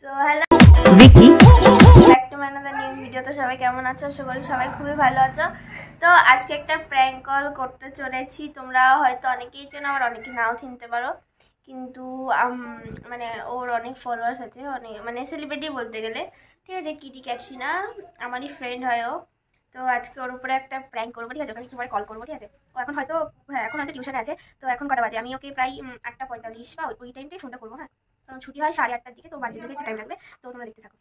So hello Vicky back to my another new video. তো সবাই কেমন আছো? আশা করি সবাই খুবই ভালো আছো। তো আজকে একটা প্র্যাঙ্ক কল করতে চলেছি। তোমরা হয়তো অনেকেই চেনো, আবার অনেকে নাও চিনতে পারো, কিন্তু মানে ওর অনেক ফলোয়ার্স আছে, অনেক মানে সেলিব্রিটি বলতে গেলে, ঠিক আছে। কিটি ক্যাটরিনা আমারই ফ্রেন্ড হয় ও। তো আজকে ওর উপরে একটা প্র্যাঙ্ক করবো, ঠিক আছে। ওকে একটু পরে কল করবো, ঠিক আছে। ও এখন হয়তো, হ্যাঁ এখন হয়তো টিউশনে আছে। তো এখন কটা বাজে? আমি ওকে প্রায় 8:45 বা ওই টাইমটাই ফোনটা করবো, হ্যাঁ। কারণ ছুটি হয় 8:30-টার দিকে, তো বাড়ি যেতে একটু টাইম লাগবে। তো তোমরা দেখতে থাকো।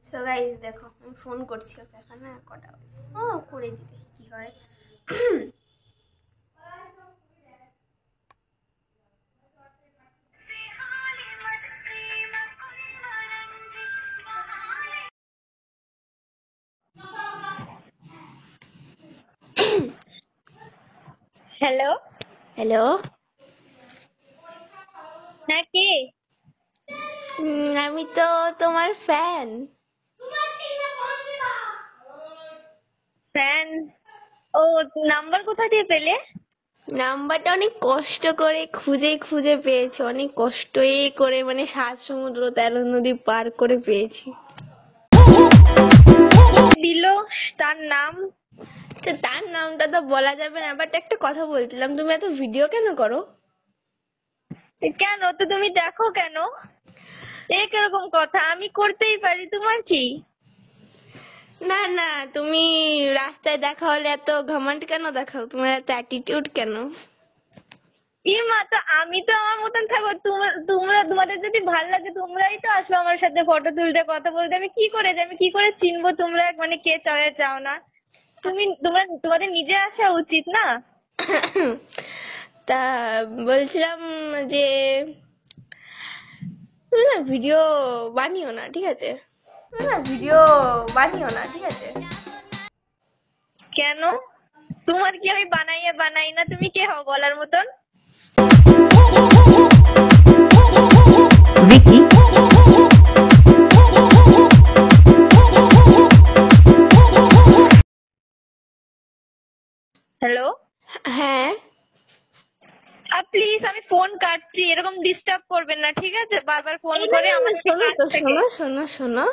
সো গাইস দেখো, আমি ফোন করছি ওকে এখন। হ্যাঁ কটা বাজে? ও করে দিতে কি হয়। হ্যালো। হ্যালো। হ্যাঁ, কে? আমি তো তোমার ফ্যান। ফ্যান? ও, নাম্বার কোথা দিয়ে পেলে? নাম্বারটা অনেক কষ্ট করে খুঁজে খুঁজে পেয়েছি, অনেক কষ্টই করে, মানে 7 সমুদ্র 13 নদী পার করে পেয়েছি। দিল তার নাম? তো তার নামটা তো বলা যাবে না, বাট একটা কথা বলছিলাম, তুমি এত ভিডিও কেন করো? কেন, তো তুমি দেখো কেন? এরকম কথা আমি করতেই পারি, তোমার কি? না না, তুমি রাস্তায় দেখা হলে এত ঘমন্ড কেন দেখাও? তোমার এত অ্যাটিটিউড কেন? ইমা, তো আমি তো আমার মতন থাকবো। তোমাদের যদি ভাল লাগে তোমরাই তো আসবে আমার সাথে ফটো তুলতে, কথা বলতে। আমি কি করে যাই? আমি কি করে চিনবো তোমরা মানে কে চাও চাও না? তোমাদের নিজে আসা উচিত না? তা বলছিলাম যে তুমি না ভিডিও বানিও না, ঠিক আছে। ভিডিও বানিও না, ঠিক আছে। কেন? তোমার কি আমি বানাই না? তুমি কে হও বলার মতন? ভিকি হ্যালো। হ্যাঁ। প্লিজ, আমি ফোন কাটছি, এরকম ডিস্টার্ব করবেন না, ঠিক আছে? বারবার ফোন এই না করে না না, আমার যদি শোনো কাজ তো, থাকে। শোনো শোনো শোনো।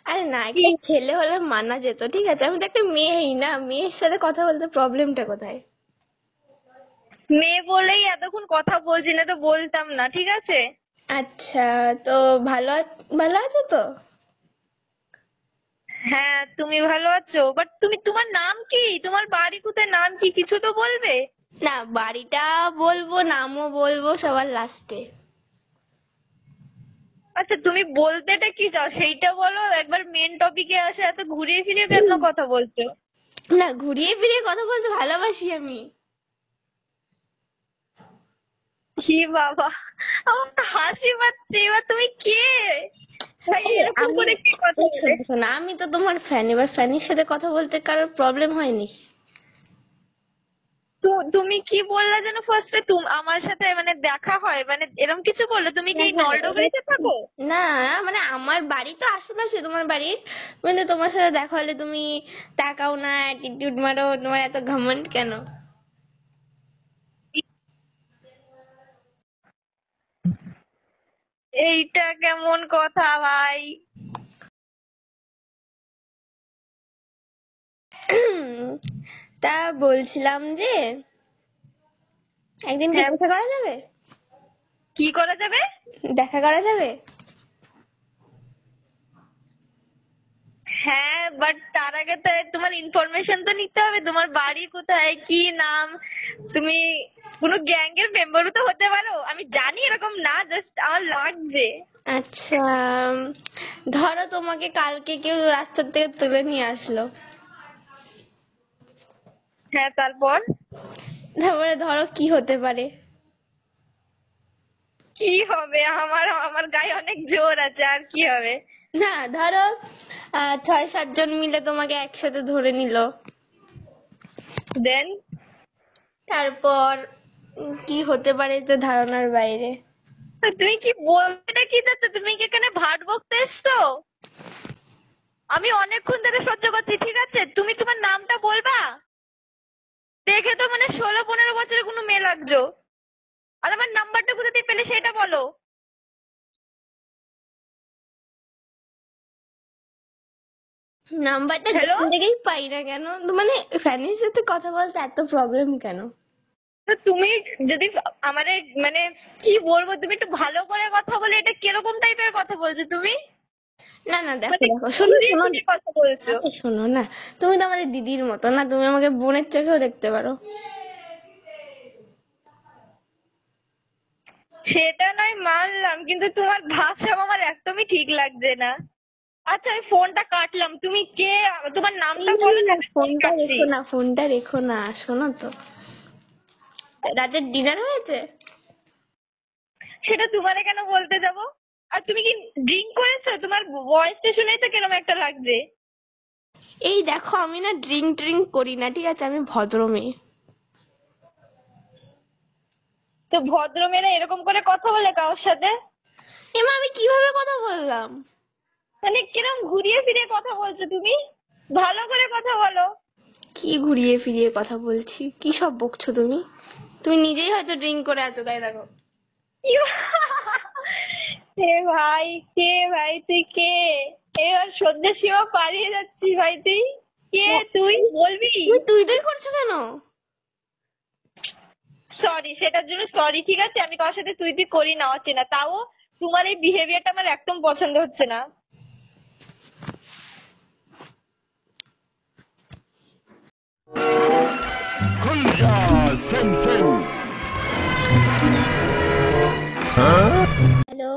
আরে না, কি? একটা ছেলে হলে মানা যেত, ঠিক আছে। আমি তো একটা মেয়েই না, মেয়ের সাথে কথা বলতে প্রবলেমটা কোথায়? মেয়ে বলেই এতক্ষণ কথা বলছি, না তো বলতাম না, ঠিক আছে? আচ্ছা, তো ভালো ভালো আছো তো? হ্যাঁ, তুমি ভালো আছো? বাট তোমার নাম কি? তোমার বাড়ি কোথায়? নাম কি? কিছু তো বলবে। না, বাড়িটা বলবো, নামও বলবো সবার লাস্টে। আচ্ছা, তুমি বলতেটা কি চাও সেইটা বলো। একবার মেন টপিকে আসে, এত ঘুরিয়ে ফিরিয়ে কেন কথা বলছো? না, ঘুরিয়ে ফিরিয়ে কথা বলতে ভালোবাসি আমি। কি বাবা, আমার তো হাসি পাচ্ছে। এবার তুমি কে ভাই? এই এরকম আমি, করে কে কথা এই বলে? শোনো শোনো, আমি তো তোমার ফ্যান। এবার ফ্যানের সাথে কথা বলতে কারোর প্রবলেম হয়নি? তুমি কি বললা যেন ফার্স্টে? আমার সাথে মানে দেখা হয় মানে এরকম কিছু বললে? তুমি কি হ্যাঁ হ্যাঁ, এবার নলডোগরিতে থাকো? না, মানে আমার বাড়ি তো আশেপাশে তোমার বাড়ির, কিন্তু তোমার সাথে দেখা হলে তুমি তাকাও না, অ্যাটিটিউড মারো, তোমার এত ঘমন্ড কেন? এইটা কেমন কথা ভাই? তা বলছিলাম যে একদিন কি হ্যাঁ, দেখা করা যাবে? কি করা যাবে? দেখা করা যাবে? হ্যাঁ, বাট তার আগে তো তোমার ইনফরমেশন তো নিতে হবে। তোমার বাড়ি কোথায়, কি নাম? তুমি কোনো গ্যাং এর মেম্বারও তো হতে পারো, আমি জানি এরকম না, জাস্ট আমার লাগছে। আচ্ছা, ধরো তোমাকে কালকে কেউ রাস্তা থেকে তুলে নিয়ে আসলো, হ্যাঁ, তারপর? তারপরে ধরো কি হতে পারে? কি হবে? আমার আমার গায়ে অনেক জোর আছে, আর কি হবে? না, ধরো 6-7 জন মিলে তোমাকে একসাথে ধরে নিল, দেন? তারপর কি হতে পারে তো ধারণার বাইরে। তুমি কি বলতে কি চাচ্ছ? তুমি কি এখানে ভাট বকতে এসছো? আমি অনেকক্ষণ ধরে সহ্য করছি, ঠিক আছে? তুমি তোমার নামটা বলবা? দেখে তো মানে 16-15 বছরের কোনো মেয়ে লাগছো। আর আমার নাম্বারটা কোথা থেকে পেলে সেটা বলো। নাম্বারটা হ্যালো, যেখান থেকেই পাই না কেন, তো মানে ফ্যানের সাথে কথা বলতে এত প্রবলেম কেন? তো তুমি যদি আমারে মানে কি বলবো, তুমি একটু ভালো করে কথা বলে, এটা কিরকম টাইপের কথা বলছো তুমি? না না, দেখো মানে দেখো, শোনো ঘুরিয়ে শোনো, ফিরিয়ে কথা বলছো। আরে শোনো না, তুমি তো আমাদের দিদির মতো না, তুমি আমাকে বোনের চোখেও দেখতে পারো। সেটা নয় মানলাম, কিন্তু তোমার ভাবসাব আমার একদমই ঠিক লাগছে না। আচ্ছা আমি ফোনটা কাটলাম, তুমি কে? তোমার নামটা বলো না, আমি ফোন ফোনটা কাটছি। রেখো না, ফোনটা রেখো না, শোনো তো, রাতের ডিনার হয়েছে? সেটা তোমারে কেন বলতে যাব? আর তুমি কি ড্রিঙ্ক করেছো? তোমার ভয়েসটা শুনেই তো কেরম একটা লাগছে। এই দেখো, আমি না ড্রিঙ্ক ট্রিঙ্ক করি না, ঠিক আছে, আমি ভদ্র মেয়ে। তো ভদ্র মেয়েরা এরকম করে কথা বলে কারোর সাথে? এমা, আমি কিভাবে কথা বললাম? মানে কিরম ঘুরিয়ে ফিরিয়ে কথা বলছো তুমি? ভালো করে কথা বলো। কি ঘুরিয়ে ফিরিয়ে কথা বলছি? কি সব বকছো তুমি? তুমি নিজেই হয়তো ড্রিঙ্ক করে আছো, তাই দেখো। হে ভাই, কে ভাই তুই কে? এবার সন্ধ্যের সীমা পালিয়ে যাচ্ছি ভাই, তুই কে? তুই বলবি? তুমি তুই তুই করছো কেন? সরি, সেটার জন্য সরি, ঠিক আছে? আমি কারোর সাথে তুই তুই করি না অচেনা, তাও তোমার এই বিহেভিয়ারটা আমার একদম পছন্দ হচ্ছে না। Kuya Sensei. হ্যালো।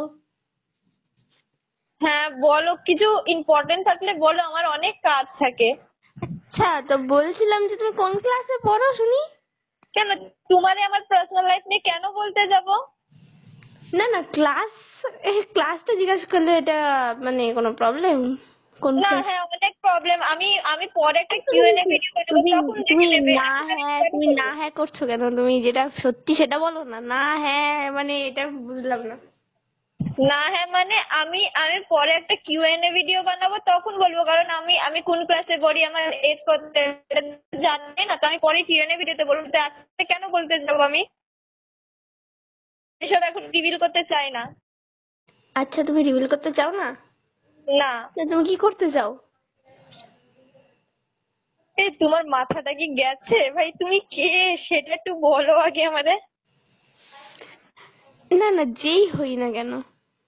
হ্যাঁ বলো, কিছু ইম্পর্টেন্ট থাকলে বলো, আমার অনেক কাজ থাকে। আচ্ছা, তো বলছিলাম যে তুমি কোন ক্লাসে পড়ো শুনি? কেন, তোমারে আমার পার্সোনাল লাইফ নিয়ে কেন বলতে যাব? না না, ক্লাসটা জিজ্ঞাসা করলে এটা মানে কোনো প্রবলেম? কোন না, ক্লাস? হ্যাঁ অনেক প্রবলেম। আমি পরে একটা তুমি কিউএনএ ভিডিও বানাবো, তুমি তখন তুমি দেখে নেবে না আমি হ্যাঁ, কেন তুমি না বলবো। হ্যাঁ করছো কেন? তুমি যেটা সত্যি সেটা বলো না, না হ্যাঁ মানে এটা বুঝলাম না। না হ্যাঁ মানে আমি আমি পরে একটা কিউএনএ ভিডিও বানাবো, তখন বলবো, কারণ আমি আমি কোন ক্লাসে পড়ি, আমার এজ কত এটা জানি না, তো আমি পরে কিউএনএ ভিডিওতে বলবো। তো এখন কেন বলতে যাবো আমি? এসব এখন রিভিল করতে চাই না। আচ্ছা, তুমি রিভিল করতে চাও না? না। তো তুমি কি করতে চাও? এই তোমার মাথাটা কি গেছে ভাই? তুমি কে সেটা একটু বলো আগে আমাদের। না না, যেই হই না কেন।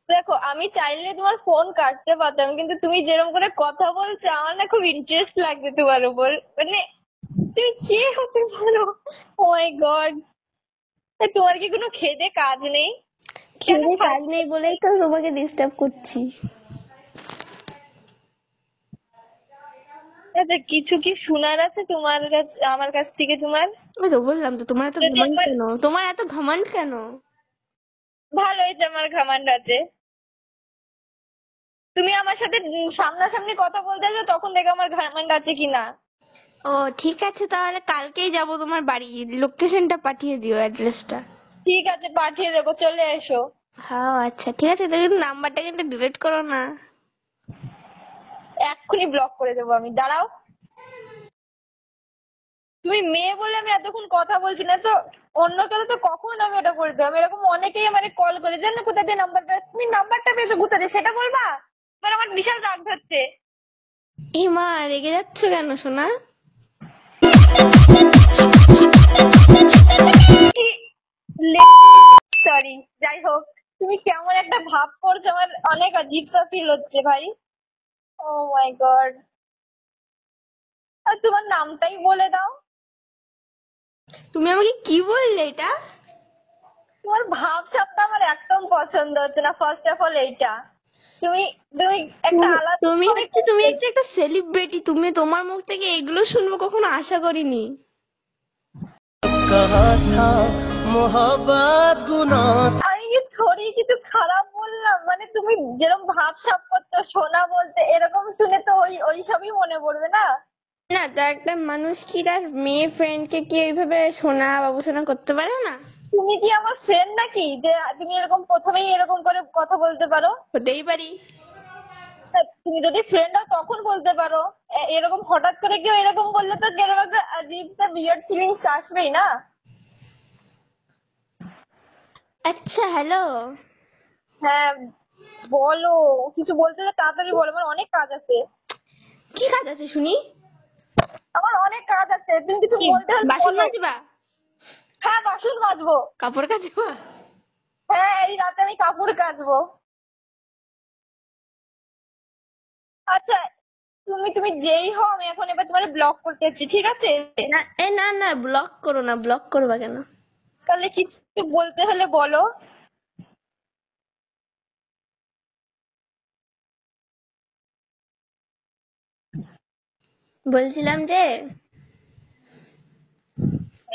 দেখো, আমি চাইলে তোমার ফোন কাটতে পারতাম, কিন্তু তুমি যেরকম করে কথা বলছো আমার না খুব ইন্টারেস্ট লাগছে তোমার উপর। মানে তুমি কে হতে পারো? ও মাই গড। তোমার কি কোনো খেদে কাজ নেই? কেন খেলে কাজ ফালতু? নেই বলেই তো তোমাকে ডিস্টার্ব করছি। আচ্ছা, কিছু কি শোনার আছে তোমার কাছে, আমার কাছ থেকে তোমার? আমি তো বললাম তো, তোমার এত যদি ঘমন্ড আমার কেন? তোমার এত ঘমন্ড কেন? ভালো হয়েছে আমার ঘামান্ড আছে। তুমি আমার সাথে সামনাসামনি কথা বলতে যাও, তখন দেখো আমার ঘামান্ড আছে কিনা। ও ঠিক আছে, তাহলে কালকেই যাব তোমার বাড়ি, লোকেশনটা পাঠিয়ে দিও, অ্যাড্রেসটা। ঠিক আছে, পাঠিয়ে দেবো, চলে এসো। হ্যাঁ আচ্ছা ঠিক আছে, তো কিন্তু নাম্বারটা কিন্তু ডিলিট করো না। এক্ষুনি ব্লক করে দেবো আমি, দাঁড়াও। তুমি মেয়ে বলে আমি এতক্ষণ কথা বলছি না তো, অন্য কেউ তো কখনো আমি ওটা করে দেবো। আমি এরকম অনেকেই আমাকে কল করে, জানো কোথা দিয়ে নাম্বার পেয়ে, তুমি নাম্বারটা পেয়েছো কোথা দিয়ে সেটা বলবা? এবার আমার বিশাল রাগ হচ্ছে। এ মা, রেগে যাচ্ছ কেন সোনা? সরি, যাই হোক। তুমি কেমন একটা ভাব করছো, আমার অনেক অজীব সা ফিল হচ্ছে ভাই। ও মাই গড। আর তোমার নামটাই বলে দাও। তুমি আমাকে কি বললে এটা? তোমার ভাবসাবটা আমার একদম পছন্দ হচ্ছে না, ফার্স্ট অফ অল এইটা। তুমি তুমি একটা তুমি আলাদা তুমি ভাবে হচ্ছে, তুমি একটা সেলিব্রিটি, তুমি তোমার মুখ থেকে এগুলো শুনবো কখনো আশা করিনি। कहा था मोहब्बत गुनाह আমি কি থোড়ি কিছু খারাপ বললাম? মানে তুমি যেরকম ভাবসাব করছো, সোনা বলছে, এরকম শুনে তো ওই ওই সবই মনে পড়বে না? না, তা একটা মানুষ কি তার মেয়ে ফ্রেন্ডকে কি ওইভাবে সোনা বাবু সোনা করতে পারে না? তুমি কি আমার ফ্রেন্ড নাকি যে তুমি এরকম প্রথমেই এরকম করে কথা বলতে পারো? হতেই পারি। তা তুমি যদি ফ্রেন্ড হও তখন বলতে পারো। এরকম হঠাৎ করে কেউ এরকম বললে তো কেরকম একটা আজীব সা বিয়ার্ড ফিলিংস আসবেই না? আচ্ছা হ্যালো। হ্যাঁ বলো, কিছু বলতে হলে তাড়াতাড়ি বলো, আমার অনেক কাজ আছে। কি কাজ আছে শুনি? আমার অনেক কাজ আছে, তুমি কিছু বলতে হলে বাসন বলো। মাজবা? হ্যাঁ বাসন মাজবো। কাপড় কাচবা? হ্যাঁ এই রাতে আমি কাপড় কাচবো। আচ্ছা তুমি তুমি যেই হও, আমি এখন এবার তোমার ব্লক করতে যাচ্ছি, ঠিক আছে? না না, ব্লক করো না। ব্লক করবা কেন? তাহলে কিছু বলতে হলে বলো। বলছিলাম যে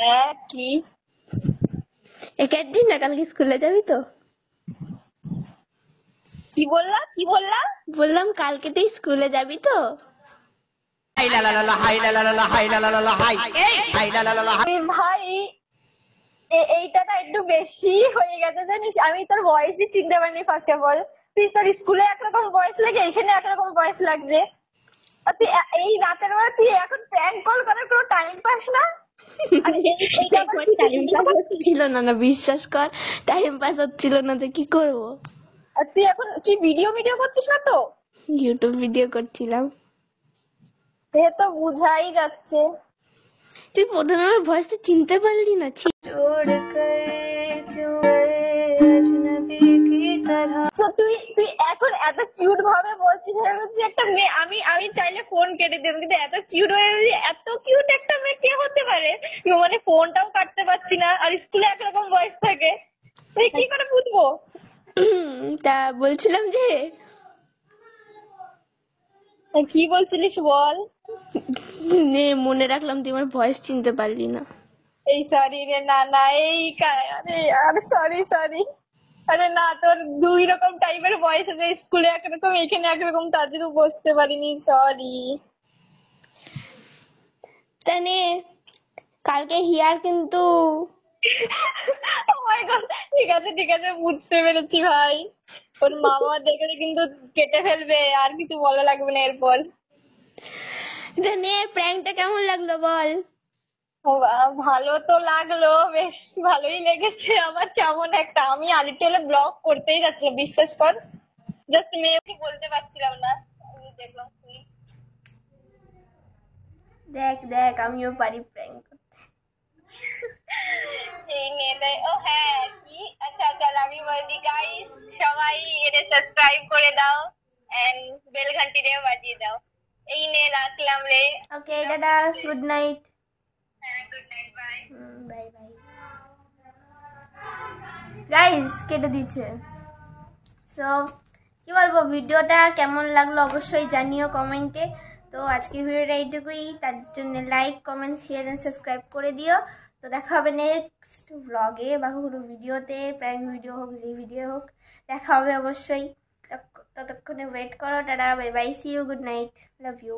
হ্যাঁ কি? দিন না, কালকে স্কুলে যাবি তো? কি বললা কি বললা? বললাম কালকে তুই স্কুলে যাবি তো? ভাই এইটা না একটু বেশি হয়ে গেছে জানিস, আমি তোর ভয়েসই চিনতে পারিনি ফার্স্ট অফ অল। তুই তোর স্কুলে একরকম ভয়েস লাগে, এখানে একরকম ভয়েস লাগছে। আর তুই এই রাতের বেলা তুই এখন প্র্যাঙ্ক কল করার কোনো টাইম পাস না? আর এইটা আবার কি টাইম পাস হচ্ছিল না, না বিশ্বাস কর, টাইম পাস হচ্ছিল না তো কি করব? আর তুই এখন কি ভিডিও করছিস না তো? ইউটিউব ভিডিও করছিলাম। সে তো বুঝাই যাচ্ছে। তুই প্রথমে আমার ভয়েসটা চিনতে পারলি না? তো তুই তুই এখন এত কিউট ভাবে বলছিস, আমি বলছি একটা মেয়ে, আমি আমি চাইলে ফোন কেটে দেবো, কিন্তু এত কিউট হয়ে বলছি, এত কিউট একটা মেয়ে কে হতে পারে? মানে ফোনটাও কাটতে পারছি না, আর স্কুলে একরকম বয়স থাকে, তুই কি করে বুঝবো? তা বলছিলাম যে কি বলছিলিস বল। নে, মনে রাখলাম তুই আমার ভয়েস চিনতে পারলি না। এই সরি রে, না না আরে আরে সরি সরি। আরে না, তোর দুই রকম টাইপের ভয়েস আছে, স্কুলে একরকম এখানে একরকম, তার জন্য বুঝতে পারিনি, সরি। তা নে, কালকে হিয়ার কিন্তু ও মাই গড, ঠিক আছে বুঝতে পেরেছি ভাই। ওর মামা দেখে কিন্তু কেটে ফেলবে, আর কিছু বলা লাগবে না এরপর। তা নে, প্র্যাঙ্কটা কেমন লাগলো বল? ভালো তো লাগলো, বেশ ভালোই লেগেছে। আবার কেমন একটা, আমি আদিত্যলে ব্লগ করতেই যাচ্ছিলাম, বিশ্বাস কর। জাস্ট মেয়েকে বলতে পারছিলাম না, আমি দেখলাম তুই। দেখ দেখ, আমিও পারি প্র্যাঙ্ক করতে। এই মেয়েটাই, ও হ্যাঁ কি, আচ্ছা চল আমি বলি, গাইস সবাই এর সাবস্ক্রাইব করে দাও এন্ড বেল ঘন্টিটাও বাজিয়ে দাও। এই নে রাখলাম রে। Okay tata, good night. হ্যাঁ good night, bye. Bye bye. Guys কেটে দিচ্ছে। সো কি বলবো, ভিডিওটা কেমন লাগলো অবশ্যই জানিও কমেন্টে। তো আজকে ভিডিওটা এইটুকুই, তার জন্য like comment share and subscribe করে দিও। তো দেখা হবে নেক্সট ব্লগে বা কোনো ভিডিওতে, প্র্যাঙ্ক ভিডিও হোক, যে ভিডিও হোক, দেখা হবে অবশ্যই। ততক্ষণে ওয়েট করো। Tata, bye bye, see you, good night, love you.